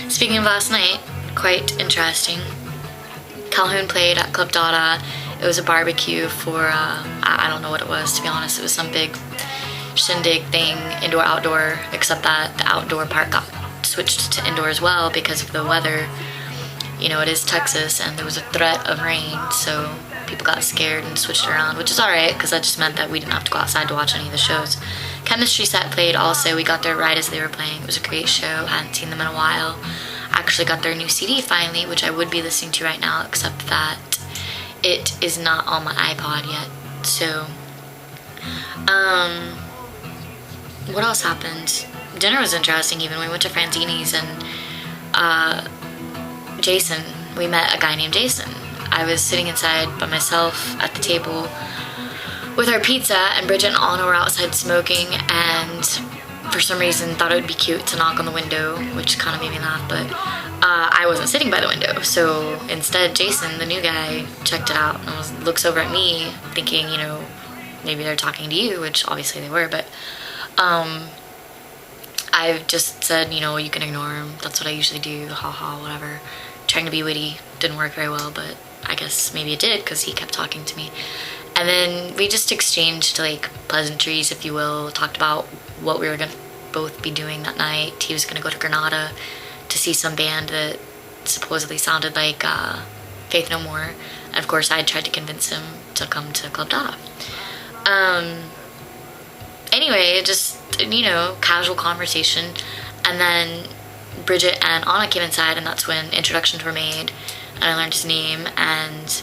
Speaking of last night, quite interesting. Calhoun played at Club Dada. It was a barbecue for, I don't know what it was, to be honest. It was some big shindig thing, indoor, outdoor, except that the outdoor part got switched to indoor as well because of the weather. You know, it is Texas, and there was a threat of rain, so people got scared and switched around, which is alright, because that just meant that we didn't have to go outside to watch any of the shows. Chemistry Set played also. We got there right as they were playing. It was a great show. Hadn't seen them in a while. Actually got their new CD finally, which I would be listening to right now, except that it is not on my iPod yet. So, what else happened? Dinner was interesting even. We went to Franzini's and, Jason, we met a guy named Jason. I was sitting inside by myself at the table with our pizza, and Bridget and Anna were outside smoking, and for some reason thought it would be cute to knock on the window, which kind of made me laugh, but I wasn't sitting by the window, so instead Jason, the new guy, checked it out and looks over at me thinking, you know, maybe they're talking to you, which obviously they were, but I just said, you know, you can ignore him, that's what I usually do, haha, whatever. Trying to be witty didn't work very well, but I guess maybe it did because he kept talking to me. And then we just exchanged like pleasantries, if you will, talked about what we were going to both be doing that night. He was going to go to Granada to see some band that supposedly sounded like Faith No More. And of course I tried to convince him to come to Club Dada. Anyway, just, you know, casual conversation. And then Bridget and Anna came inside, and that's when introductions were made, and I learned his name, and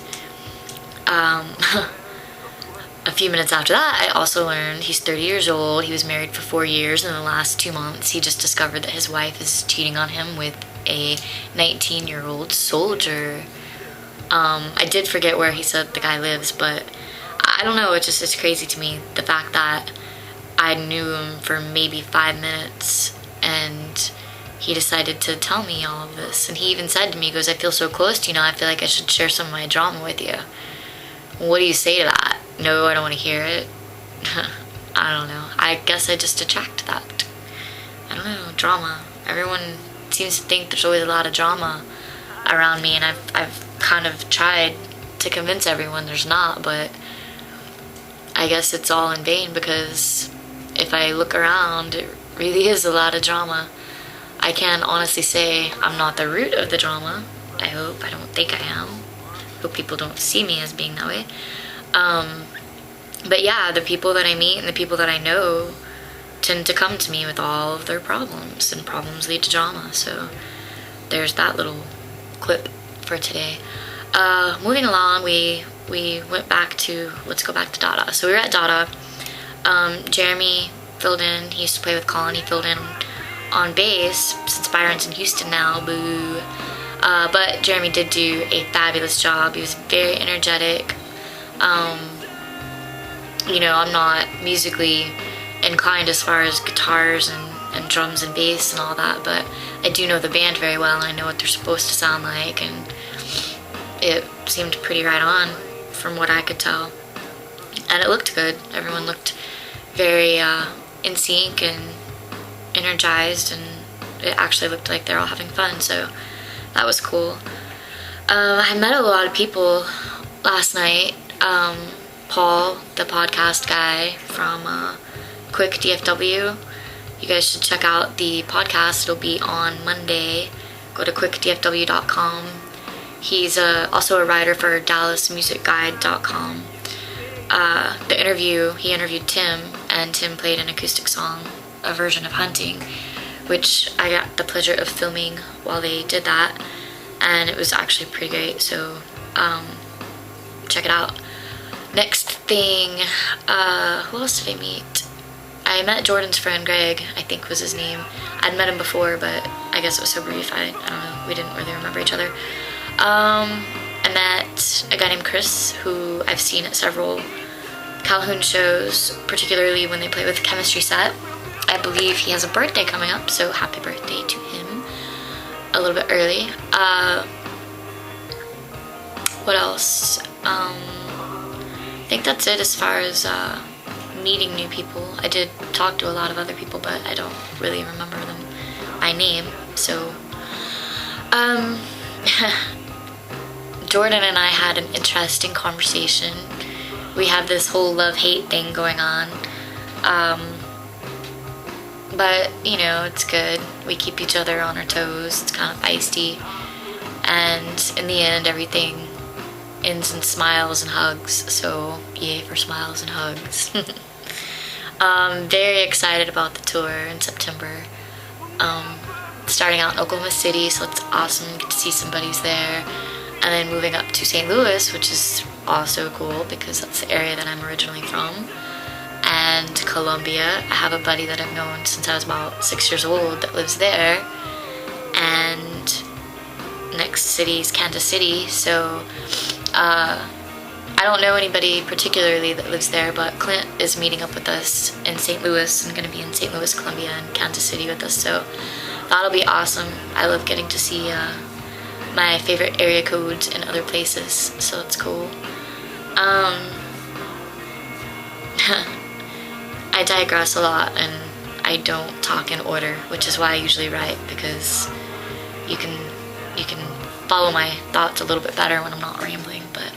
a few minutes after that, I also learned he's 30 years old. He was married for 4 years, and in the last 2 months, he just discovered that his wife is cheating on him with a 19-year-old soldier. I did forget where he said the guy lives, but I don't know, it's crazy to me, the fact that I knew him for maybe 5 minutes, and he decided to tell me all of this. And he even said to me, he goes, I feel so close to you now, I feel like I should share some of my drama with you. What do you say to that? No, I don't want to hear it. I don't know. I guess I just attract that. I don't know, drama. Everyone seems to think there's always a lot of drama around me, and I've kind of tried to convince everyone there's not, but I guess it's all in vain, because if I look around, it really is a lot of drama. I can honestly say I'm not the root of the drama. I hope. I don't think I am. Hope people don't see me as being that way. But yeah, the people that I meet and the people that I know tend to come to me with all of their problems, and problems lead to drama. So there's that little clip for today. Moving along, we went back to, let's go back to Dada. So we were at Dada. Jeremy filled in. He used to play with Colin. He filled in on bass, since Byron's in Houston now, boo. But Jeremy did do a fabulous job. He was very energetic. You know, I'm not musically inclined as far as guitars and drums and bass and all that, but I do know the band very well, and I know what they're supposed to sound like, and it seemed pretty right on from what I could tell. And it looked good. Everyone looked very in sync and energized, and it actually looked like they're all having fun, so that was cool. I met a lot of people last night. Paul, the podcast guy from Quick DFW. You guys should check out the podcast. It'll be on Monday. Go to quickdfw.com. He's also a writer for DallasMusicGuide.com. He interviewed Tim, and Tim played an acoustic song, a version of Hunting, which I got the pleasure of filming while they did that, and it was actually pretty great, so check it out. Next thing, who else did I meet? I met Jordan's friend Greg, I think was his name. I'd met him before, but I guess it was so brief, I don't know, we didn't really remember each other. I met a guy named Chris, who I've seen at several Calhoun shows, particularly when they play with Chemistry Set. I believe he has a birthday coming up, so happy birthday to him a little bit early. What else? I think that's it as far as meeting new people. I did talk to a lot of other people, but I don't really remember them by name. So, Jordan and I had an interesting conversation. We have this whole love-hate thing going on. But, you know, it's good. We keep each other on our toes. It's kind of feisty. And in the end, everything ends in smiles and hugs. So, yay for smiles and hugs. Very excited about the tour in September. Starting out in Oklahoma City, so it's awesome. Get to see some buddies there. And then moving up to St. Louis, which is also cool because that's the area that I'm originally from. And Columbia. I have a buddy that I've known since I was about 6 years old that lives there. And next city is Kansas City. So I don't know anybody particularly that lives there, but Clint is meeting up with us in St. Louis and going to be in St. Louis, Columbia, and Kansas City with us. So that'll be awesome. I love getting to see my favorite area codes in other places, so it's cool. I digress a lot and I don't talk in order, which is why I usually write, because you can follow my thoughts a little bit better when I'm not rambling. But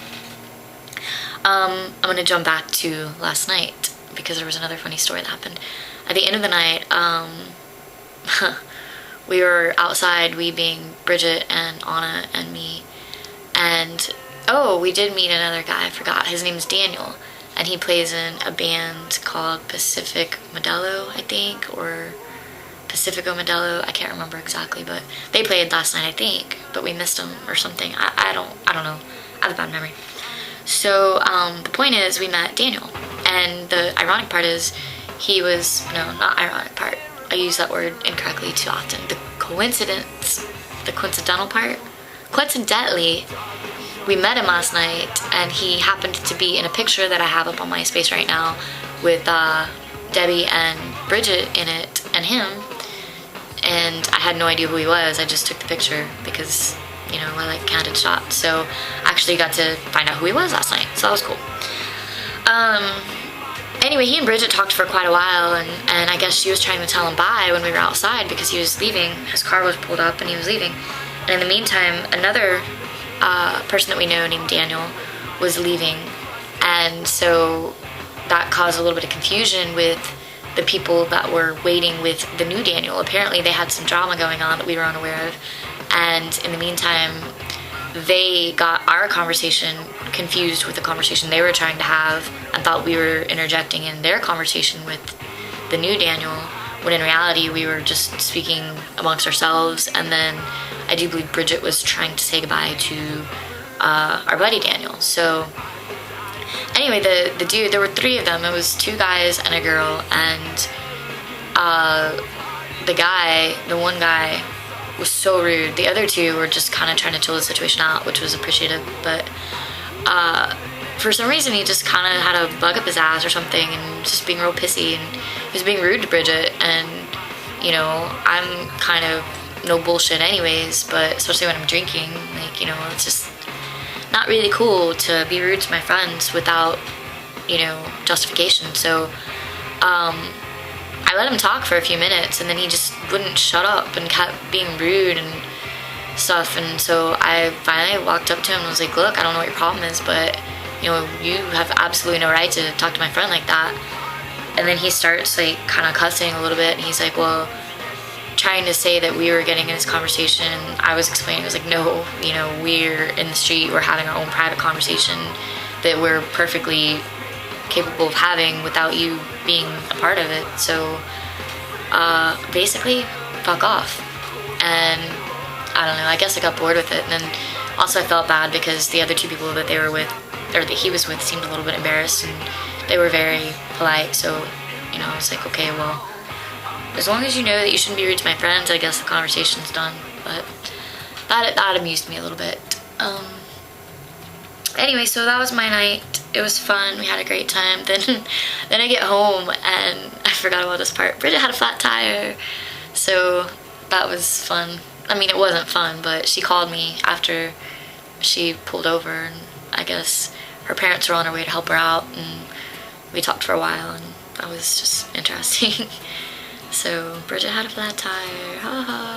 I'm gonna jump back to last night because there was another funny story that happened. At the end of the night, we were outside, we being Bridget and Anna and me, and we did meet another guy. I forgot, his name's Daniel. And he plays in a band called Pacific Modelo, I think, or Pacifico Modelo. I can't remember exactly, but they played last night, I think, but we missed them or something. I don't know. I have a bad memory. So the point is, we met Daniel, and the ironic part is, not ironic part. I use that word incorrectly too often. The coincidental part. Coincidentally, we met him last night, and he happened to be in a picture that I have up on MySpace right now with Debbie and Bridget in it, and him. And I had no idea who he was. I just took the picture because, you know, I like candid shots. So I actually got to find out who he was last night, so that was cool. Anyway, he and Bridget talked for quite a while, and I guess she was trying to tell him bye when we were outside because he was leaving. His car was pulled up and he was leaving. And in the meantime, another person that we know named Daniel was leaving, and so that caused a little bit of confusion with the people that were waiting with the new Daniel. Apparently they had some drama going on that we were unaware of, and in the meantime they got our conversation confused with the conversation they were trying to have and thought we were interjecting in their conversation with the new Daniel, when in reality we were just speaking amongst ourselves. And then I do believe Bridget was trying to say goodbye to our buddy Daniel. So anyway, the dude, there were three of them. It was two guys and a girl, and the one guy was so rude. The other two were just kind of trying to chill the situation out, which was appreciative, but for some reason he just kind of had a bug up his ass or something and just being real pissy, and he was being rude to Bridget. And you know, I'm kind of no bullshit anyways, but especially when I'm drinking, like, you know, it's just not really cool to be rude to my friends without, you know, justification. So I let him talk for a few minutes, and then he just wouldn't shut up and kept being rude and stuff. And so I finally walked up to him and was like, look, I don't know what your problem is, but you know, you have absolutely no right to talk to my friend like that. And then he starts like kind of cussing a little bit, and he's like, well, trying to say that we were getting in this conversation. I was explaining, I was like, no, you know, we're in the street, we're having our own private conversation that we're perfectly capable of having without you being a part of it. So basically, fuck off. And I don't know, I guess I got bored with it. And then also I felt bad because the other two people that they were with, or that he was with, seemed a little bit embarrassed, and they were very polite. So, you know, I was like, okay, well, as long as you know that you shouldn't be rude to my friends, I guess the conversation's done. But that amused me a little bit. Anyway, so that was my night. It was fun. We had a great time. Then I get home and I forgot about this part. Bridget had a flat tire, so that was fun. I mean, it wasn't fun, but she called me after she pulled over, and I guess her parents were on their way to help her out, and we talked for a while, and that was just interesting. So Bridget had a flat tire. Ha ha.